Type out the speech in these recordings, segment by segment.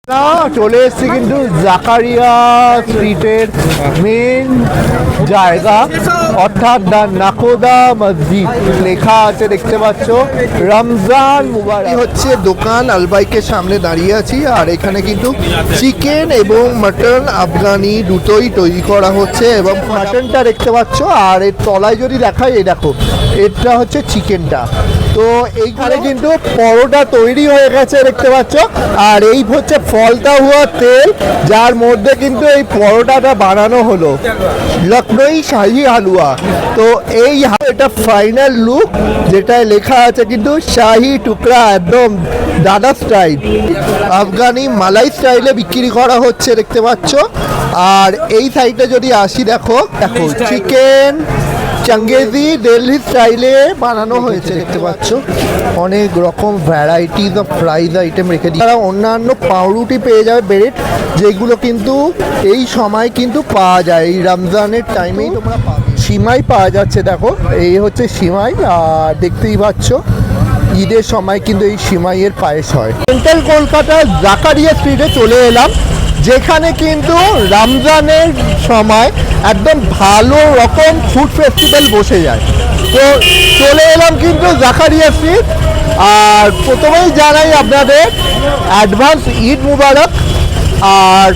চলে এসেছি কিন্তু জাকারিয়া স্ট্রিটের মেন জায়গা, অর্থাৎ দ্য নাকোদা মসজিদ লেখা আছে দেখতে পাচ্ছ, রমজান মুবারক হচ্ছে দোকান। আলবাইকের সামনে দাঁড়িয়ে আছি আর এখানে কিন্তু চিকেন এবং মাটন আফগানি দুটোই তৈরি করা হচ্ছে এবং মাটনটা দেখতে পাচ্ছ আর এর তলায় যদি দেখাই, এই দেখো এটা হচ্ছে চিকেনটা। তো এইখানে কিন্তু পরোটা তৈরি হয়ে গেছে দেখতে পাচ্ছ, আর এই হচ্ছে ফলতা হুয়া তেল যার মধ্যে কিন্তু এই পরোটাটা বানানো হলো, লখনৌ শাহী হালুয়া। তো এই এটা ফাইনাল লুক, যেটায় লেখা আছে কিন্তু শাহী টুকরা, একদম দাদা স্টাইল, আফগানি মালাই স্টাইলে বিক্রি করা হচ্ছে দেখতে পাচ্ছ। আর এই সাইডে যদি আসি, দেখো দেখো চিকেন চাঙ্গেজি দিল্লি স্টাইলে বানানো হয়েছে দেখতে পাচ্ছ। অনেক রকম ভ্যারাইটিস অফ ফ্রাইজ আইটেম রেখে দিই। তারা অন্যান্য পাউরুটি পেয়ে যাবে ব্রেড, যেগুলো কিন্তু এই সময় কিন্তু পাওয়া যায়, এই রমজানের টাইমেই তোমরা পাবে। সিমাই পাওয়া যাচ্ছে, দেখো এই হচ্ছে সিমাই, আর দেখতেই পাচ্ছ ঈদের সময় কিন্তু এই সিমাইয়ের পায়েস হয়। সেন্ট্রাল কলকাতার জাকারিয়া স্ট্রিটে চলে এলাম, যেখানে কিন্তু রমজানের সময় একদম ভালো রকম ফুড ফেস্টিভ্যাল বসে যায়। তো চলে এলাম কিন্তু জাকারিয়া স্ট্রিট, আর প্রথমেই জানাই আপনাদের অ্যাডভান্স ঈদ মুবারক আর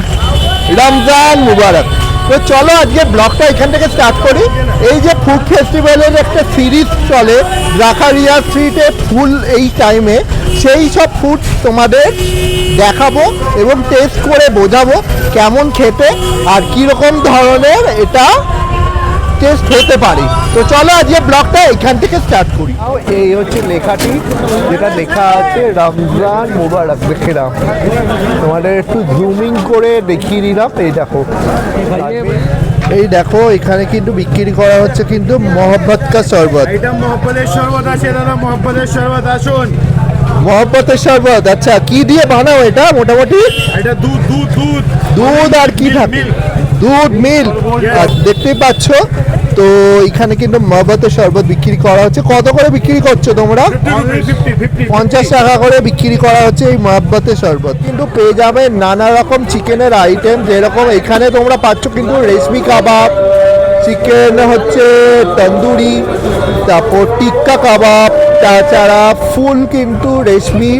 রমজান মুবারক। তো চলো আজকে ব্লগটা এখান থেকে স্টার্ট করি। এই যে ফুড ফেস্টিভ্যালের একটা সিরিজ চলে জাকারিয়া স্ট্রিটে ফুল এই টাইমে, সেই সব ফুড তোমাদের দেখাবো এবং টেস্ট করে বোঝাবো কেমন খেতে আর কীরকম ধরনের এটা টেস্ট হতে পারে। তো চলো আজকে ব্লগটা এখান থেকে স্টার্ট করি। এই হচ্ছে লেখাটি, যেটা লেখা আছে রমজান মুবারক। দেখে নাও, তোমাদের একটু জুমিং করে দেখিয়ে দিলাম। এই দেখো, এই দেখো এখানে কিন্তু বিক্রি করা হচ্ছে কিন্তু মহব্বত কা শরবত। এটা মহব্বতের শরবত আছে দাদা, মহব্বতের শরবত আসুন। মহব্বতের শরবত, আচ্ছা কি দিয়ে বানাও এটা? মোটামুটি এটা দুধ দুধ দুধ দুধ আর কি থাকে? দুধ, মিল্ক। আর দেখতেই পাচ্ছ তো এখানে কিন্তু মহব্বতের শরবত বিক্রি করা হচ্ছে। কত করে বিক্রি করছো তোমরা? 50 টাকা করে বিক্রি করা হচ্ছে এই মহব্বতের শরবত। কিন্তু পেয়ে যাবে নানা রকম চিকেনের আইটেম, যেরকম এখানে তোমরা পাচ্ছ কিন্তু রেশমি কাবাব, চিকেন হচ্ছে তন্দুরি, তারপর টিক্কা কাবাব, তাছাড়া ফুল কিন্তু রেশমি,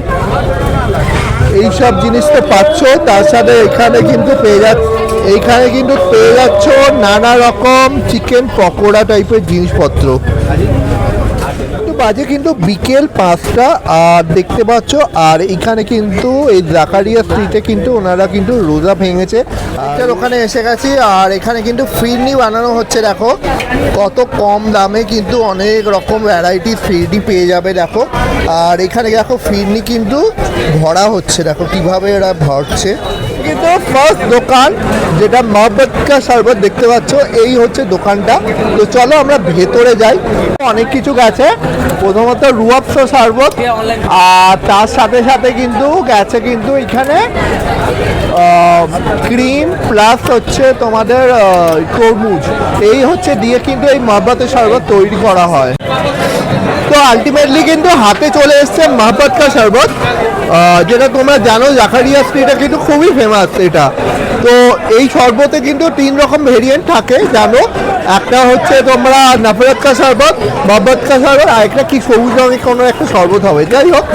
এইসব জিনিস তো পাচ্ছ। তার সাথে এখানে কিন্তু পেয়ে যাচ্ছ নানা রকম চিকেন পকোড়া টাইপের জিনিসপত্র। বাজে কিন্তু বিকেল 5টা, আর দেখতে পাচ্ছ আর এখানে কিন্তু এই জাকারিয়া স্ট্রিটে কিন্তু ওনারা কিন্তু রোজা ভেঙেছে, আর ওখানে এসে গেছি। আর এখানে কিন্তু ফিরনি বানানো হচ্ছে, দেখো কত কম দামে কিন্তু অনেক রকম ভ্যারাইটি ফিরনি পেয়ে যাবে দেখো। আর এখানে দেখো ফিরনি কিন্তু ভরা হচ্ছে, দেখো কিভাবে এরা ভরছে। কিন্তু ফার্স্ট দোকান যেটা মহব্বত কা শরবত দেখতে পাচ্ছ, এই হচ্ছে দোকানটা। তো চলো আমরা ভেতরে যাই। অনেক কিছু গেছে, প্রথমত রুয়াবসা শরবত, আর তার সাথে সাথে কিন্তু গেছে কিন্তু এখানে ক্রিম প্লাস হচ্ছে তোমাদের তরমুজ, এই হচ্ছে দিয়ে কিন্তু এই মহব্বতের শরবত তৈরি করা হয়। তো আলটিমেটলি কিন্তু হাতে চলে এসছে মহব্বত কা শরবত, যেটা তোমরা জানো জাকারিয়া স্ট্রিটে কিন্তু খুবই ফেমাস এটা। তো এই শরবতে কিন্তু 3 রকম ভেরিয়েন্ট থাকে জানো, একটা হচ্ছে তোমরা নফরত কা শরবত, মহব্বত কা শরবত, আর একটা কি সবুজ রঙের কোনো একটা শরবত হবে। যাই হোক,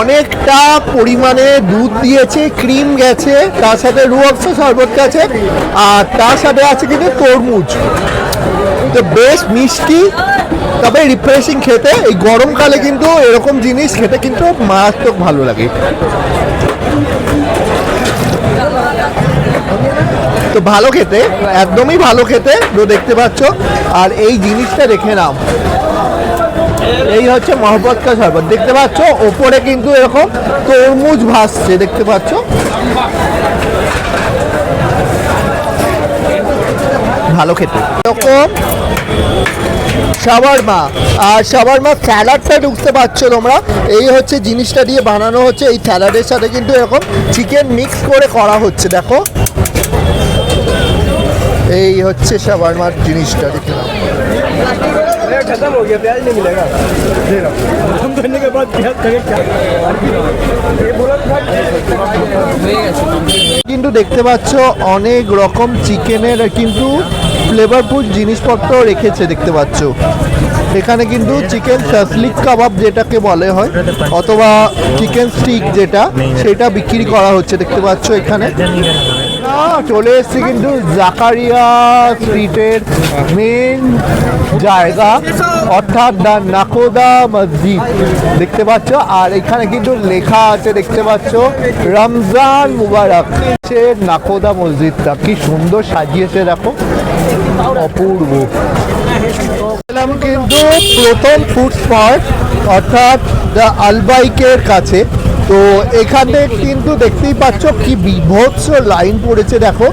অনেকটা পরিমাণে দুধ দিয়েছে, ক্রিম গেছে, তার সাথে রুয়াবসা শরবত গেছে, আর তার সাথে আছে কিন্তু তরমুজ। তো বেশ মিষ্টি, তবে রিফ্রেশিং খেতে। এই গরমকালে কিন্তু এরকম জিনিস খেতে কিন্তু মারাত্মক ভালো লাগে। তো ভালো খেতে, একদমই ভালো খেতে, তো দেখতে পাচ্ছ। আর এই জিনিসটা দেখে নাও, এই হচ্ছে মহব্বত কা শরবত, দেখতে পাচ্ছ ওপরে কিন্তু এরকম তরমুজ ভাসছে, দেখতে পাচ্ছ। ভালো খেতে। এরকম শাওয়ারমা, আর শাওয়ারমা স্যালাডটা ঢুকতে পারছো তোমরা, এই হচ্ছে জিনিসটা দিয়ে বানানো হচ্ছে। এই স্যালাডের সাথে কিন্তু এরকম চিকেন মিক্স করে করা হচ্ছে, দেখো এই হচ্ছে শাওয়ারমার জিনিসটা, দেখে নাও। खत्म हो गया, प्याज नहीं मिलेगा। दे रहा हूँ। खत्म करने के बाद प्याज खरीद क्या? কিন্তু দেখতে পাচ্ছ অনেক রকম চিকেনের কিন্তু ফ্লেভারফুল জিনিসপত্র রেখেছে দেখতে পাচ্ছ। এখানে কিন্তু চিকেন শাসলিক কাবাব যেটাকে বলে হয় অথবা চিকেন স্টিক যেটা সেটা বিক্রি করা হচ্ছে দেখতে পাচ্ছ এখানে। চলে এসেছি কিন্তু জাকারিয়া স্ট্রিটের মেন জায়গা অর্থাৎ দ্য নাকোদা মসজিদ দেখতে পাচ্ছ। আর এখানে কিন্তু লেখা আছে দেখতে পাচ্ছ রমজান মুবারক। নাকোদা মসজিদটা কি সুন্দর সাজিয়েছে দেখো, অপূর্ব। কিন্তু প্রথম ফুড স্পট অর্থাৎ দ্য আলবাইকের কাছে। তো এখানে কিন্তু দেখতেই পাচ্ছ কি বিভৎস লাইন পড়েছে দেখো।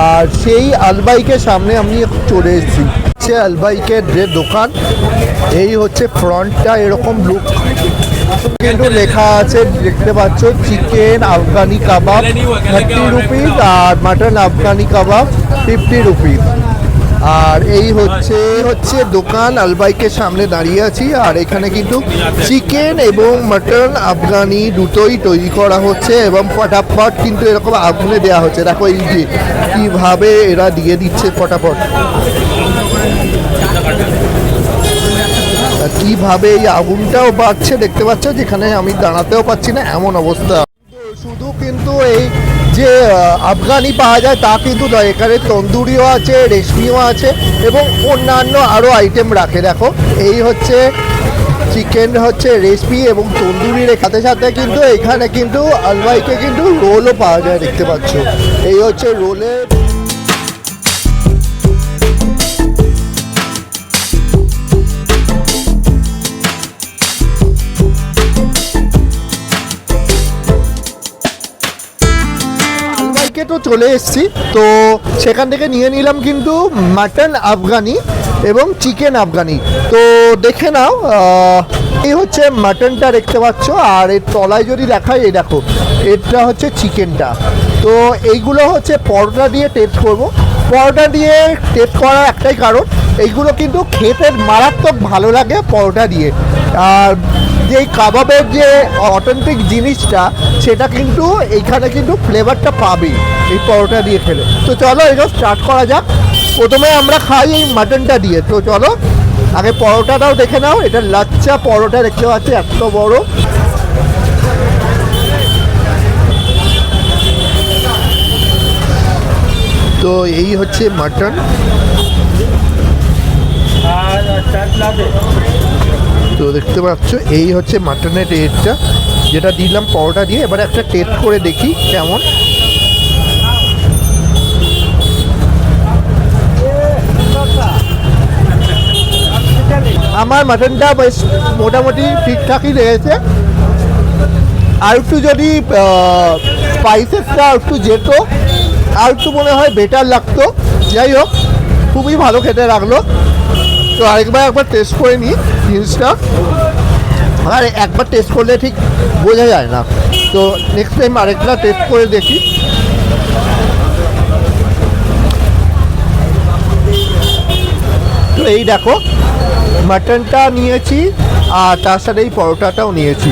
আর সেই আলবাইকের সামনে আমি চলে এসেছি। সে আলবাইকের যে দোকান, এই হচ্ছে ফ্রন্টটা এরকম লুক। কিন্তু লেখা আছে দেখতে পাচ্ছ চিকেন আফগানি কাবাব 30 রুপিস আর মাটন আফগানি কাবাব 50 রুপিস। আর এই হচ্ছে দোকান, আলবাইকের সামনে দাঁড়িয়ে আছি। আর এখানে কিন্তু চিকেন এবং মাটন আফগানি দুটোই তৈরি করা হচ্ছে এবং ফটাফট কিন্তু এরকম আগুনে দেওয়া হচ্ছে। দেখো এই যে কীভাবে এরা দিয়ে দিচ্ছে ফটাফট, কিভাবে এই আগুনটাও বাড়ছে দেখতে পাচ্ছ, যেখানে আমি দাঁড়াতেও পাচ্ছি না এমন অবস্থা। শুধু কিন্তু এই যে আফগানি পাওয়া যায় তা কিন্তু নয়, এখানে তন্দুরিও আছে, রেশমিও আছে এবং অন্যান্য আরও আইটেম রাখে। দেখো এই হচ্ছে চিকেন হচ্ছে রেসপি এবং তন্দুরির সাথে সাথে কিন্তু এখানে কিন্তু আলবাইকে কিন্তু রোলও পাওয়া যায় দেখতে পাচ্ছ। এই হচ্ছে রোলের তো চলে এসেছি। তো সেখান থেকে নিয়ে নিলাম কিন্তু মাটন আফগানি এবং চিকেন আফগানি। তো দেখে নাও, এই হচ্ছে মাটনটা দেখতে পাচ্ছ। আর এর তলায় যদি দেখায় এই দেখো এটা হচ্ছে চিকেনটা। তো এইগুলো হচ্ছে পরোটা দিয়ে টেস্ট করব। পরোটা দিয়ে টেস্ট করার একটাই কারণ, এইগুলো কিন্তু খেতে মারাত্মক ভালো লাগে পরোটা দিয়ে। আর যে কাবাবের যে অথেন্টিক জিনিসটা সেটা কিন্তু এইখানে কিন্তু ফ্লেভারটা পাবেই এই পরোটা দিয়ে খেলে। তো চলো এটা স্টার্ট করা যাক। প্রথমে আমরা খাই এই মাটনটা দিয়ে। তো চলো আগে পরোটাটাও দেখে নাও। এটা লাচ্চা পরোটা দেখতে পাচ্ছি, এত বড়। তো এই হচ্ছে মাটন। তো দেখতে পাচ্ছ এই হচ্ছে মাটনের টেস্টটা যেটা দিলাম পরোটা দিয়ে। এবার একটা টেস্ট করে দেখি কেমন। আমার মাটনটা বেশ মোটামুটি ঠিকঠাকই লেগেছে। আর একটু যদি স্পাইসেসটা একটু যেত আর একটু মনে হয় বেটার লাগতো। যাই হোক, খুবই ভালো খেতে লাগলো। তো একবার টেস্ট করে নিই জিনিসটা। আর একবার টেস্ট করলে ঠিক বোঝা যায় না। তো নেক্সট টাইম আরেকটা টেস্ট করে দেখি। তো এই দেখো মাটনটা নিয়েছি আর তার সাথে এই পরোটাটাও নিয়েছি।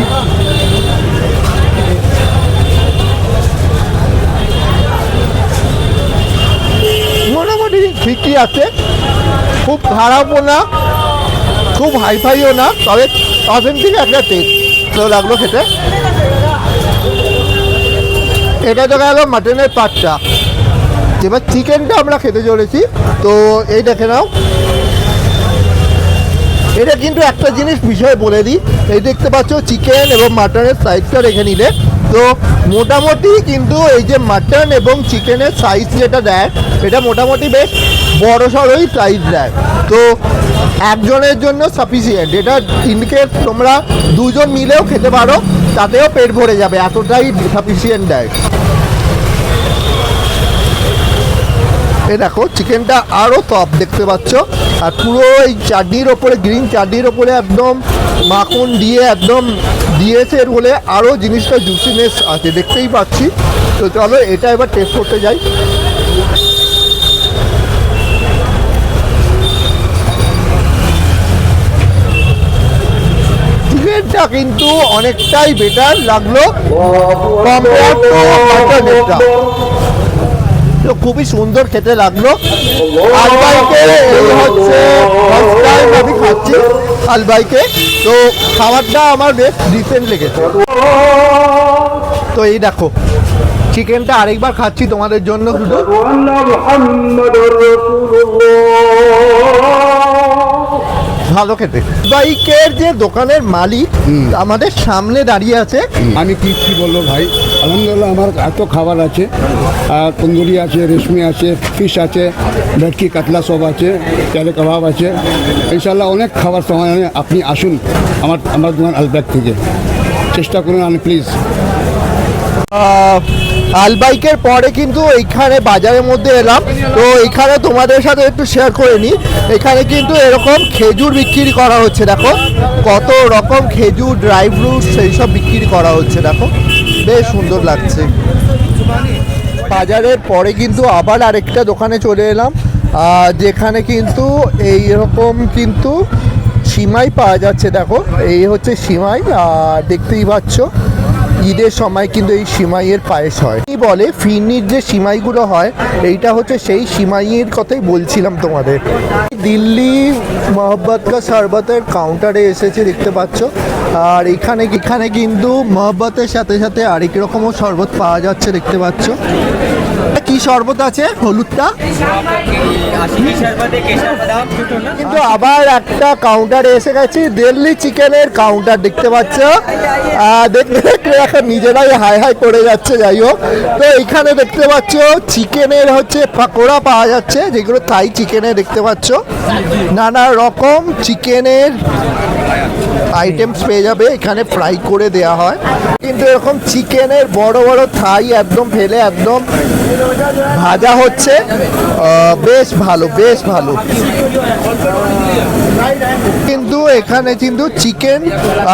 মোটামুটি ঠিকই আছে, খুব খারাপও না খুব হাইফাইও না, তবে অথেন্টিক একটা টেস্ট তো লাগলো খেতে। এটা তো গেল মাটনের পাটটা। এবার চিকেনটা আমরা খেতে চলেছি। তো এই দেখে নাও, এটা কিন্তু একটা জিনিস বিষয় বলে দিই, এই দেখতে পাচ্ছ চিকেন এবং মাটনের সাইজটা রেখে নিলে। তো মোটামুটি কিন্তু এই যে মাটন এবং চিকেনের সাইজ যেটা দেয় এটা মোটামুটি বেশ বড় সড়োই সাইজ দেয়। তো একজনের জন্য সাফিসিয়েন্ট। এটা ইনকেস তোমরা দুজন মিলেও খেতে পারো, তাতেও পেট ভরে যাবে, এতটাই সাফিসিয়েন্ট দেয়। এ দেখো চিকেনটা আরও টপ দেখতে পাচ্ছ। আর পুরো এই চাটনির ওপরে, গ্রিন চাটনির ওপরে একদম মাখন দিয়ে একদম দিয়েছে বলে আরও জিনিসটা জুসিনেস আছে দেখতেই পাচ্ছি। তো চলো এটা এবার টেস্ট করতে যাই। চিকেনটা কিন্তু অনেকটাই বেটার লাগলো কম্পেয়ার টু মাটনেরটা। তো খুবই সুন্দর খেতে লাগলো। আলবাইকে এই হচ্ছে ফার্স্ট টাইম আমি খাচ্ছি আলবাইকে, তো খাবারটা আমার বেশ ডিসেন্ট লেগেছে। তো এই দেখো চিকেনটা আরেকবার খাচ্ছি তোমাদের জন্য শুধু। ভালো খেতে। বাইকের যে দোকানের মালিক আমাদের সামনে দাঁড়িয়ে আছে। আমি কি বলবো ভাই, আলহামদুলিল্লাহ আমার এত খাবার আছে, তন্দুরি আছে, রেশমি আছে, ফিশ আছে, ভেটকি কাতলা সব আছে, তেলে কাবাব আছে, ইনশাল্লাহ অনেক খাবার সময় আপনি আসুন আমার দোকান আলবাগ থেকে, চেষ্টা করুন আমি প্লিজ। আলবাইকের পরে কিন্তু এইখানে বাজারের মধ্যে এলাম, তো এখানে তোমাদের সাথে একটু শেয়ার করে নিই। এখানে কিন্তু এরকম খেজুর বিক্রি করা হচ্ছে, দেখো কত রকম খেজুর, ড্রাই ফ্রুটস সেই সব বিক্রি করা হচ্ছে, দেখো বেশ সুন্দর লাগছে। বাজারের পরে কিন্তু আবার আরেকটা দোকানে চলে এলাম, যেখানে কিন্তু এইরকম কিন্তু সিমাই পাওয়া যাচ্ছে। দেখো এই হচ্ছে সিমাই, আর দেখতেই পাচ্ছ ঈদের সময় কিন্তু এই সিমাইয়ের পায়েস হয়। কি বলে ফিরনির যে সিমাইগুলো হয়, এইটা হচ্ছে সেই সিমাইয়ের কথাই বলছিলাম তোমাদের। দিল্লি মহব্বত কা শরবতের কাউন্টারে এসেছে দেখতে পাচ্ছ, আর এখানে কিন্তু মহব্বতের সাথে সাথে আরেক রকমও শরবত পাওয়া যাচ্ছে দেখতে পাচ্ছ। কি শরবত আছে হলুদটা? কিন্তু আবার একটা কাউন্টারে এসে গেছি, দিল্লি চিকেনের কাউন্টার দেখতে পাচ্ছ। দেখতে দেখতে এখন নিজেরাই হাই হাই করে যাচ্ছে। যাই হোক, তো এইখানে দেখতে পাচ্ছ চিকেনের হচ্ছে পাকোড়া পাওয়া যাচ্ছে, যেগুলো থাই চিকেনের দেখতে পাচ্ছ। নানা রকম চিকেনের আইটেমস পেয়ে যাবে, এখানে ফ্রাই করে দেয়া হয়। কিন্তু এরকম চিকেনের বড় বড় থাই একদম ফেলে একদম ভাজা হচ্ছে, বেশ ভালো বেশ ভালো। কিন্তু এখানে কিন্তু চিকেন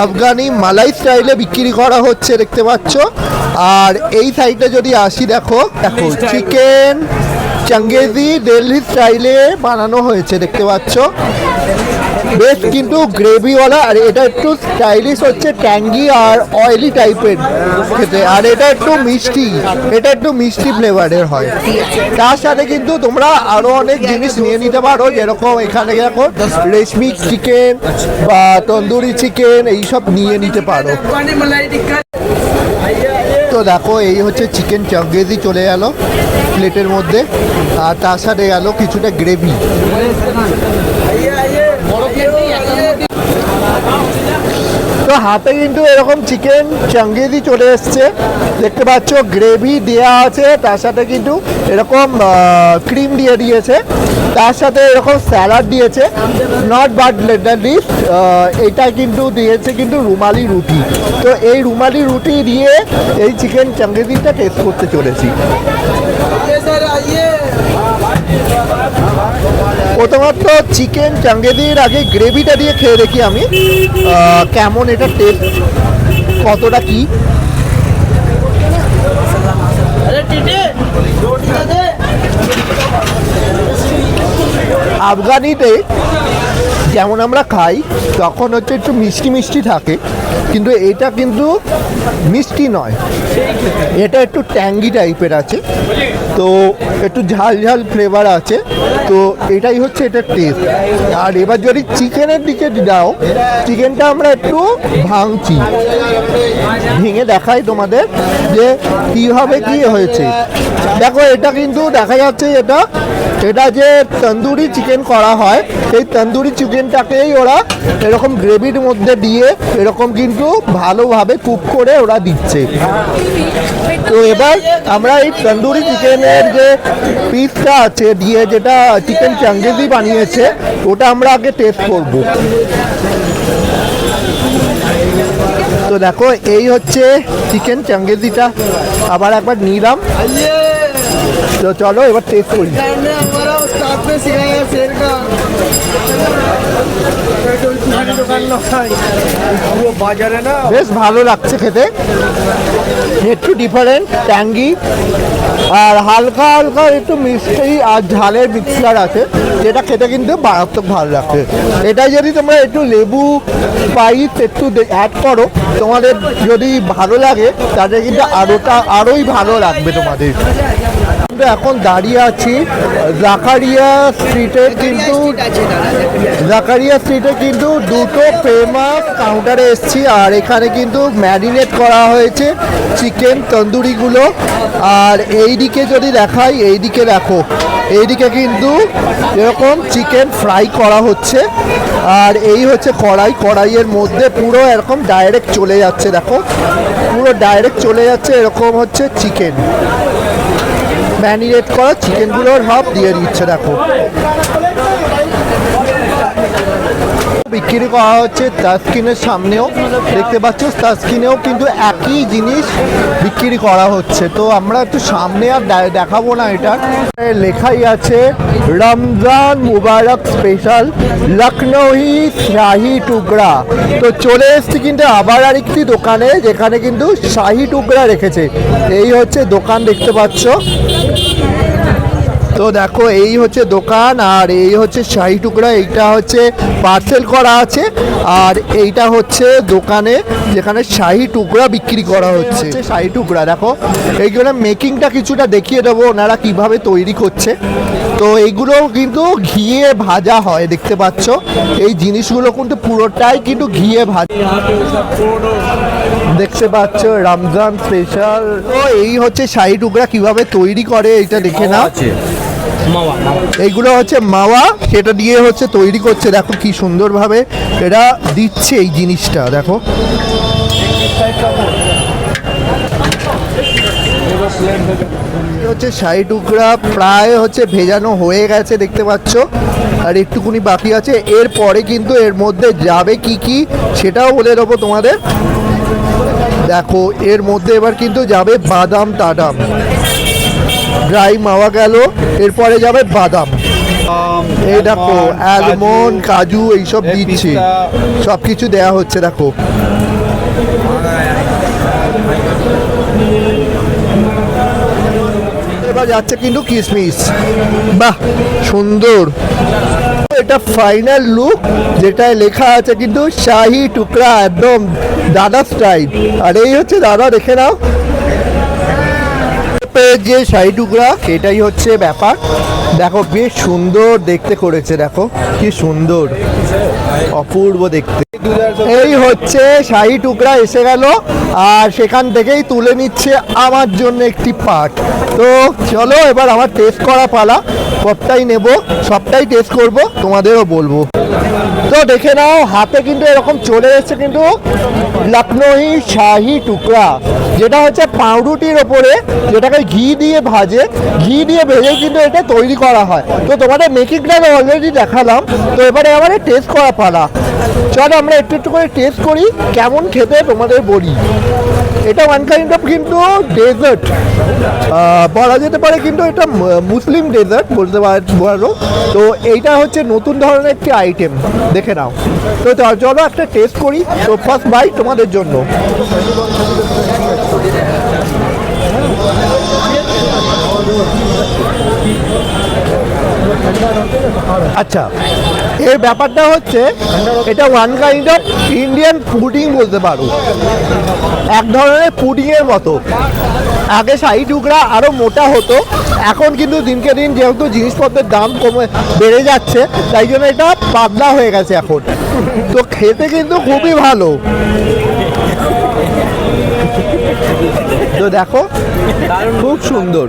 আফগানি মালাই স্টাইলে বিক্রি করা হচ্ছে দেখতে পাচ্ছ। আর এই সাইডে যদি আসি, দেখো দেখো চিকেন চাঙ্গেজি দিল্লি স্টাইলে বানানো হয়েছে দেখতে পাচ্ছ, বেশ কিন্তু গ্রেভিওয়ালা। আর এটা একটু স্টাইলিশ হচ্ছে, ট্যাঙ্গি আর অয়েলি টাইপের খেতে, আর এটা একটু মিষ্টি, এটা একটু মিষ্টি ফ্লেভারের হয়। তার সাথে কিন্তু তোমরা আরও অনেক জিনিস নিয়ে নিতে পারো, যেরকম এখানে দেখো রেশমি চিকেন বা তন্দুরি চিকেন এইসব নিয়ে নিতে পারো। তো দেখো এই হচ্ছে চিকেন চাঙ্গেজি চলে গেল প্লেটের মধ্যে, আর তার সাথে গেল কিছুটা গ্রেভি। তো হাতে কিন্তু এরকম চিকেন চাঙ্গেজি চলে এসছে দেখতে পাচ্ছ, গ্রেভি দেওয়া আছে, তার সাথে কিন্তু এরকম ক্রিম দিয়ে দিয়েছে, তার সাথে এরকম স্যালাড দিয়েছে, নট বাট লেটার ডিশ। এটা কিন্তু দিয়েছে কিন্তু রুমালি রুটি। তো এই রুমালি রুটি দিয়ে এই চিকেন চাঙ্গেজিটা টেস্ট করতে চলেছি। প্রথমত চিকেন চাঙ্গেজির আগে গ্রেভিটা দিয়ে খেয়ে দেখি আমি কেমন, এটা টেস্ট কতটা কি। আফগানিতে যেমন আমরা খাই তখন হচ্ছে একটু মিষ্টি মিষ্টি থাকে, কিন্তু এটা কিন্তু মিষ্টি নয়, এটা একটু ট্যাঙ্গি টাইপের আছে, তো একটু ঝাল ঝাল ফ্লেভার আছে। তো এটাই হচ্ছে এটার টেস্ট। আর এবার যদি চিকেনের দিকে যাও, চিকেনটা আমরা একটু ভাঙছি, ভেঙে দেখাই তোমাদের যে কীভাবে কী হয়েছে। দেখো এটা কিন্তু দেখা যাচ্ছে এটা যে তন্দুরি চিকেন করা হয়, সেই তন্দুরি চিকেনটাকেই ওরা এরকম গ্রেভির মধ্যে দিয়ে এরকম কিন্তু ভালোভাবে কুক করে ওরা দিচ্ছে। তো এবার আমরা এই তন্দুরি চিকেনের যে পিসটা আছে দিয়ে যেটা চিকেন চাঙ্গেজি বানিয়েছে, ওটা আমরা আগে টেস্ট করব। তো দেখো এই হচ্ছে চিকেন চাঙ্গেজিটা, আবার একবার নিলাম। তো চলো এবার টেস্ট করি। বাজারে না বেশ ভালো লাগছে খেতে, একটু ডিফারেন্ট, ট্যাঙ্গি আর হালকা হালকা একটু মিষ্টি আর ঝালের মিক্সচার আছে, যেটা খেতে কিন্তু মারাত্মক ভালো লাগছে। এটা যদি তোমরা একটু লেবু স্পাইস একটু অ্যাড করো, তোমাদের যদি ভালো লাগে তাহলে কিন্তু আরোই ভালো লাগবে তোমাদের। আমরা এখন দাঁড়িয়ে আছি জাকারিয়া স্ট্রিটে, কিন্তু দুটো ফেমাস কাউন্টারে এসেছি, আর এখানে কিন্তু ম্যারিনেট করা হয়েছে চিকেন তন্দুরিগুলো। আর এইদিকে যদি দেখাই, এইদিকে দেখো, এইদিকে কিন্তু এরকম চিকেন ফ্রাই করা হচ্ছে, আর এই হচ্ছে কড়াইয়ের মধ্যে পুরো এরকম ডাইরেক্ট চলে যাচ্ছে, দেখো পুরো ডাইরেক্ট চলে যাচ্ছে, এরকম হচ্ছে চিকেন ম্যারিনেট করা চিকেনগুলোর হাফ দিয়ে দিচ্ছে, দেখো বিক্রি করা হচ্ছে তাস্কিনের সামনেও, দেখতে পাচ্ছ তাস্কিনেও কিন্তু একই জিনিস বিক্রি করা হচ্ছে। তো আমরা একটু সামনে আর দেখাবো না, এটা লেখাই আছে রমজান মুবারক স্পেশাল লখনৌই শাহি টুকরা। তো চলে এসছি কিন্তু আবার আরেকটি দোকানে, যেখানে কিন্তু শাহি টুকরা রেখেছে। এই হচ্ছে দোকান, দেখতে পাচ্ছ। তো দেখো এই হচ্ছে দোকান, আর এই হচ্ছে শাহি টুকরা, এইটা হচ্ছে পার্সেল করা আছে, আর এইটা হচ্ছে দোকানে যেখানে শাহি টুকরা বিক্রি করা হচ্ছে। শাহি টুকরা দেখো, এইগুলো মেকিংটা কিছুটা দেখিয়ে দেবো ওনারা কিভাবে তৈরি করছে। তো এইগুলো কিন্তু ঘিয়ে ভাজা হয়, দেখতে পাচ্ছ এই জিনিসগুলো কিন্তু পুরোটাই কিন্তু ঘিয়ে ভাজা, দেখতে পাচ্ছ রমজান স্পেশাল। তো এই হচ্ছে শাহি টুকরা কিভাবে তৈরি করে এটা দেখে নাও। এইগুলো হচ্ছে মাওয়া, সেটা দিয়ে হচ্ছে তৈরি করছে, দেখো কি সুন্দরভাবে এরা দিচ্ছে এই জিনিসটা, দেখো হচ্ছে শাহি টুকরা প্রায় হচ্ছে ভেজানো হয়ে গেছে, দেখতে পাচ্ছ, আর একটুকুনি বাকি আছে। এরপরে কিন্তু এর মধ্যে যাবে কি কি সেটাও বলে দেবো তোমাদের। দেখো এর মধ্যে এবার কিন্তু যাবে বাদাম টাদাম, ড্রাই মাওয়া গেল, এরপরে যাবে বাদাম, এই দেখো অ্যালমন্ড কাজু এইসব দিচ্ছি, সব কিছু দেওয়া হচ্ছে। দেখো এবার যাচ্ছে কিন্তু কিশমিশ, বাহ সুন্দর। এটা ফাইনাল লুক, যেটায় লেখা আছে কিন্তু শাহি টুকরা, একদম দাদা স্টাইল। আর এই হচ্ছে দাদা, দেখে নাও যে শাহি টুকরা, এটাই হচ্ছে ব্যাপার। দেখো বেশ সুন্দর দেখতে করেছে, দেখো কি সুন্দর, অপূর্ব দেখতে। এই হচ্ছে শাহি টুকরা এসে গেল, আর সেখান থেকেই তুলে নিচ্ছে আমার জন্য একটি পার্ট। তো চলো এবার আমার টেস্ট করা পালা, সবটাই নেব, সবটাই টেস্ট করব, তোমাদেরও বলবো। তো দেখে নাও হাতে কিন্তু এরকম চলে এসেছে কিন্তু লখনৌই শাহি টুকরা, যেটা হচ্ছে পাউরুটির ওপরে, যেটাকে ঘি দিয়ে ভাজে, ঘি দিয়ে ভেজে কিন্তু এটা তৈরি করা হয়। তো তোমাদের মেকিংটা অলরেডি দেখালাম, তো এবারে আমাদের টেস্ট করা পালা। চলো আমরা একটু একটু করে টেস্ট করি, কেমন খেতে তোমাদের বলি। এটা ওয়ান কাইন্ড অফ কিন্তু ডেজার্ট বলা যেতে পারে, কিন্তু এটা মুসলিম ডেজার্ট বলতে পারো। তো এইটা হচ্ছে নতুন ধরনের একটি আইটেম, দেখে নাও। তো চলো একটা টেস্ট করি। তো ফার্স্ট বাইট তোমাদের জন্য। আচ্ছা, এর ব্যাপারটা হচ্ছে এটা one kind of Indian pudding বলতে পারো, এক ধরনের পুডিংয়ের মতো। আগে শাহি টুকরা আরও মোটা হতো, এখন কিন্তু দিনকে দিন যেহেতু জিনিসপত্রের দাম বেড়ে যাচ্ছে, তাই জন্য এটা পাতলা হয়ে গেছে এখন। তো খেতে কিন্তু খুবই ভালো। তো দেখো খুব সুন্দর,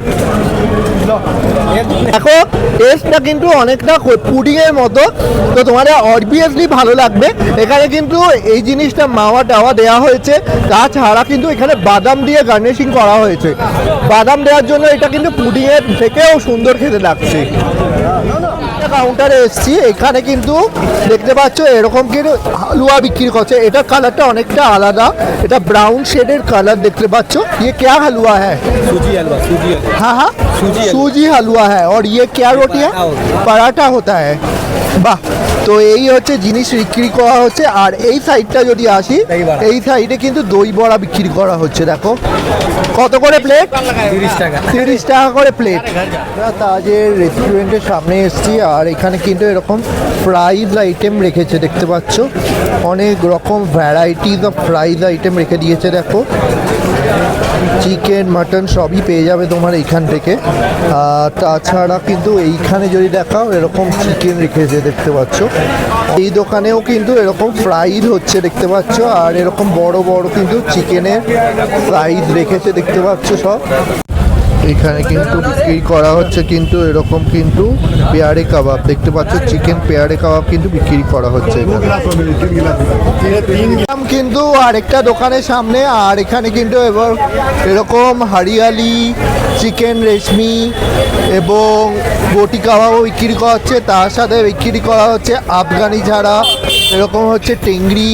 দেখো টেস্টটা কিন্তু অনেকটা পুডিংয়ের মতো। তো তোমাদের অবভিয়াসলি ভালো লাগবে। এখানে কিন্তু এই জিনিসটা মাওয়া টাওয়া দেওয়া হয়েছে, তাছাড়া কিন্তু এখানে বাদাম দিয়ে গার্নিশিং করা হয়েছে। বাদাম দেওয়ার জন্য এটা কিন্তু পুডিংয়ের থেকেও সুন্দর খেতে লাগছে। কাউন্টারে এসছি, এখানে কিন্তু দেখতে পাচ্ছ এরকম কিন্তু হালুয়া বিক্রি করছে। এটার কালারটা অনেকটা আলাদা, এটা ब्राउन शेडेड कलर देखते बच्चों। ये क्या हलवा है? सूजी हलवा। सूजी हाँ हाँ सूजी हलवा है। और ये क्या रोटी है? पराठा होता है। বাহ, তো এই হচ্ছে জিনিস বিক্রি করা হচ্ছে। আর এই সাইডটা যদি আসি, এই সাইডে কিন্তু দই বড়া বিক্রি করা হচ্ছে। দেখো কত করে প্লেট? 30 টাকা করে প্লেট। আমরা তাজের রেস্টুরেন্টের সামনে এসেছি, আর এখানে কিন্তু এরকম ফ্রাইজ আইটেম রেখেছে, দেখতে পাচ্ছ অনেক রকম ভ্যারাইটিস অফ ফ্রাইজ আইটেম রেখে দিয়েছে। দেখো চিকেন মাটন সবই পেয়ে যাবে তোমার এইখান থেকে। আর তাছাড়া কিন্তু এইখানে যদি দেখাও এরকম চিকেন রেখেছে, দেখতে পাচ্ছ। এই দোকানেও কিন্তু এরকম ফ্রাইড হচ্ছে, দেখতে পাচ্ছ। আর এরকম বড় বড় কিন্তু চিকেনের ফ্রাইড রেখেছে, দেখতে পাচ্ছ সব। এখানে কিন্তু বিক্রি করা হচ্ছে কিন্তু এরকম কিন্তু পেয়ারে কাবাব, দেখতে পাচ্ছ চিকেন পেয়ারে কাবাব কিন্তু বিক্রি করা হচ্ছে কিন্তু আরেকটা দোকানের সামনে। আর এখানে কিন্তু এবার এরকম হরিয়ালি চিকেন রেশমি এবং বটি কাবাবও বিক্রি করা হচ্ছে। তার সাথে বিক্রি করা হচ্ছে আফগানি ঝাড়া, এরকম হচ্ছে টেংরি,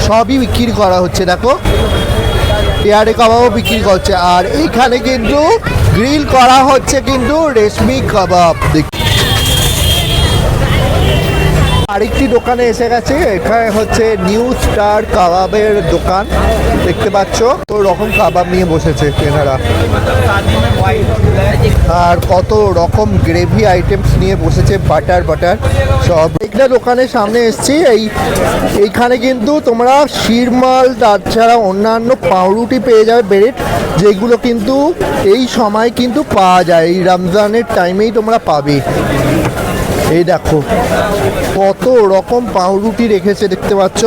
সবই বিক্রি করা হচ্ছে। দেখো পেয়ারে কাবাবও বিক্রি করছে। আর এইখানে কিন্তু গ্রিল করা হচ্ছে কিন্তু রেশমি কাবাব। আরেকটি দোকানে এসে গেছে, এখানে হচ্ছে নিউ স্টার কাবাবের দোকান, দেখতে পাচ্ছ তো রকম কাবাব নিয়ে বসেছে এনারা। আর কত রকম গ্রেভি আইটেমস নিয়ে বসেছে, বাটার সব। একটা দোকানের সামনে এসেছি, এইখানে কিন্তু তোমরা শিরমাল তাছাড়া অন্যান্য পাউরুটি পেয়ে যাবে ব্রেড, যেগুলো কিন্তু এই সময় কিন্তু পাওয়া যায়, এই রমজানের টাইমেই তোমরা পাবে। এই দেখো কত রকম পাউরুটি রেখেছে, দেখতে পাচ্ছ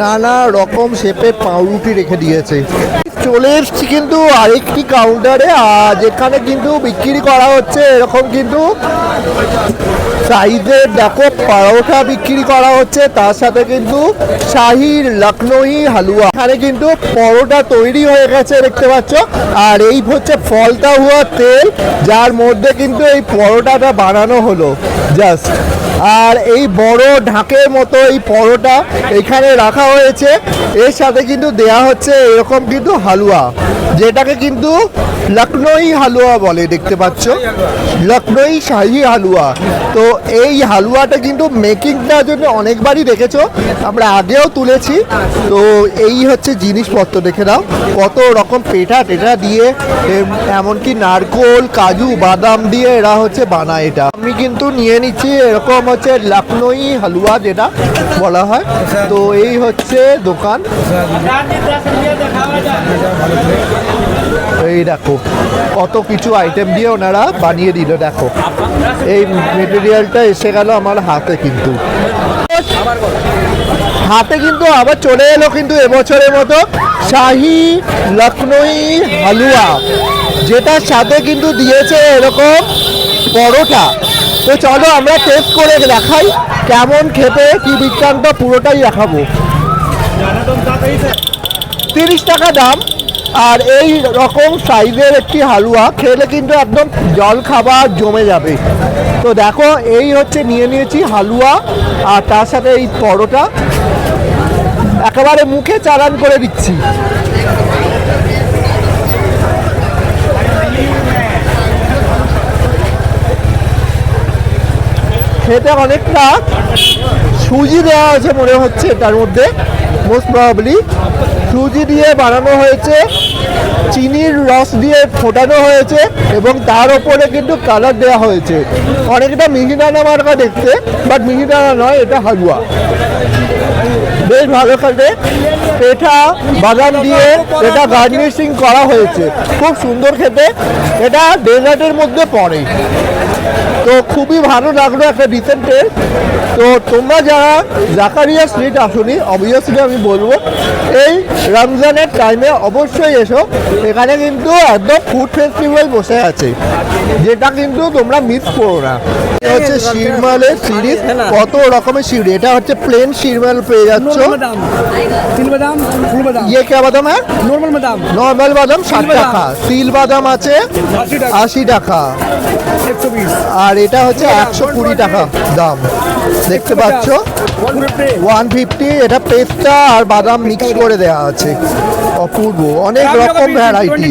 নানা রকম শেপের পাউরুটি রেখে দিয়েছে। চলে এসছি কিন্তু আরেকটি কাউন্টারে, আর যেখানে কিন্তু বিক্রি করা হচ্ছে এরকম কিন্তু সাইজের দেখো পরোটা বিক্রি করা হচ্ছে। তার সাথে কিন্তু শাহির লখনৌই হালুয়া, এখানে কিন্তু পরোটা তৈরি হয়ে গেছে, দেখতে পাচ্ছ। আর এই হচ্ছে ফলতা হুয়া তেল, যার মধ্যে কিন্তু এই পরোটাটা বানানো হলো জাস্ট। আর এই বড় ঢাকের মতো এই পরোটা এখানে রাখা হয়েছে, এর সাথে কিন্তু দেয়া হচ্ছে এরকম কিন্তু হালুয়া, যেটাকে কিন্তু লখনৌই হালুয়া বলে, দেখতে পাচ্ছ লখনৌই শাহী হালুয়া। তো এই হালুয়াটা কিন্তু মেকিংটার জন্য অনেকবারই দেখেছো, আমরা আগেও তুলেছি। তো এই হচ্ছে জিনিসপত্র, দেখে নাও কত রকম পেঠা টেঠা দিয়ে, এমনকি নারকোল কাজু বাদাম দিয়ে এরা হচ্ছে বানায়। এটা আমি কিন্তু নিয়ে নিচ্ছি, এরকম হচ্ছে লখনৌই হালুয়া যেটা বলা হয়। তো এই হচ্ছে দোকান, এই দেখো কত কিছু আইটেম দিয়ে ওনারা বানিয়ে দিল। দেখো এই মেটেরিয়ালটা এসে গেল আমার হাতে, কিন্তু আবার চলে এলো কিন্তু এবছরের মতো শাহী লখনৌই হালুয়া, যেটার সাথে কিন্তু দিয়েছে এরকম পরোটা। তো চলো আমরা টেস্ট করে দেখাই কেমন খেতে, কি বৃত্তান্ত পুরোটাই দেখাবো। 30 টাকা দাম। আর এই রকম সাইজের একটি হালুয়া খেলে কিন্তু একদম জল খাবার জমে যাবে। তো দেখো এই হচ্ছে নিয়ে নিয়েছি হালুয়া, আর তার সাথে এই পরোটা একেবারে মুখে চালান করে দিচ্ছি। খেতে অনেকটা সুজি দেওয়া আছে মনে হচ্ছে, তার মধ্যে মোস্ট প্রবাবলি সুজি দিয়ে বানানো হয়েছে, চিনির রস দিয়ে ফোটানো হয়েছে, এবং তার ওপরে কিন্তু কালার দেওয়া হয়েছে। অনেকটা মিহিদানা মার্কা দেখতে, বাট মিহিদানা নয়, এটা হালুয়া। বেশ ভালো খেতে, পেঠা বাদাম দিয়ে এটা গার্নিশিং করা হয়েছে, খুব সুন্দর খেতে। এটা ডেজার্টের মধ্যে পড়ে, তো খুবই ভালো লাগলো, একটা ডিসেন্ট টেস্ট। তো তোমরা যারা জাকারিয়া স্ট্রিট আসনি, অবভিয়াসলি আমি বলবো এই রমজানের টাইমে অবশ্যই এসো। এখানে কিন্তু একদম ফুড ফেস্টিভ্যাল বসে আছে, যেটা কিন্তু তোমরা মিস করো না। এটা হচ্ছে শিরমালের সিরিজ, কত রকমের শির। এটা হচ্ছে প্লেন শিরমাল পেয়ে যাচ্ছ। ইয়ে কে বাদাম? হ্যাঁ নর্মাল বাদাম 60 টাকা, তিল বাদাম আছে 80 টাকা, আর এটা হচ্ছে 120 টাকা দাম, দেখতে পাচ্ছ 150। এটা পেস্তা আর বাদাম মিক্স করে দেওয়া আছে, অপূর্ব, অনেক রকম ভ্যারাইটি।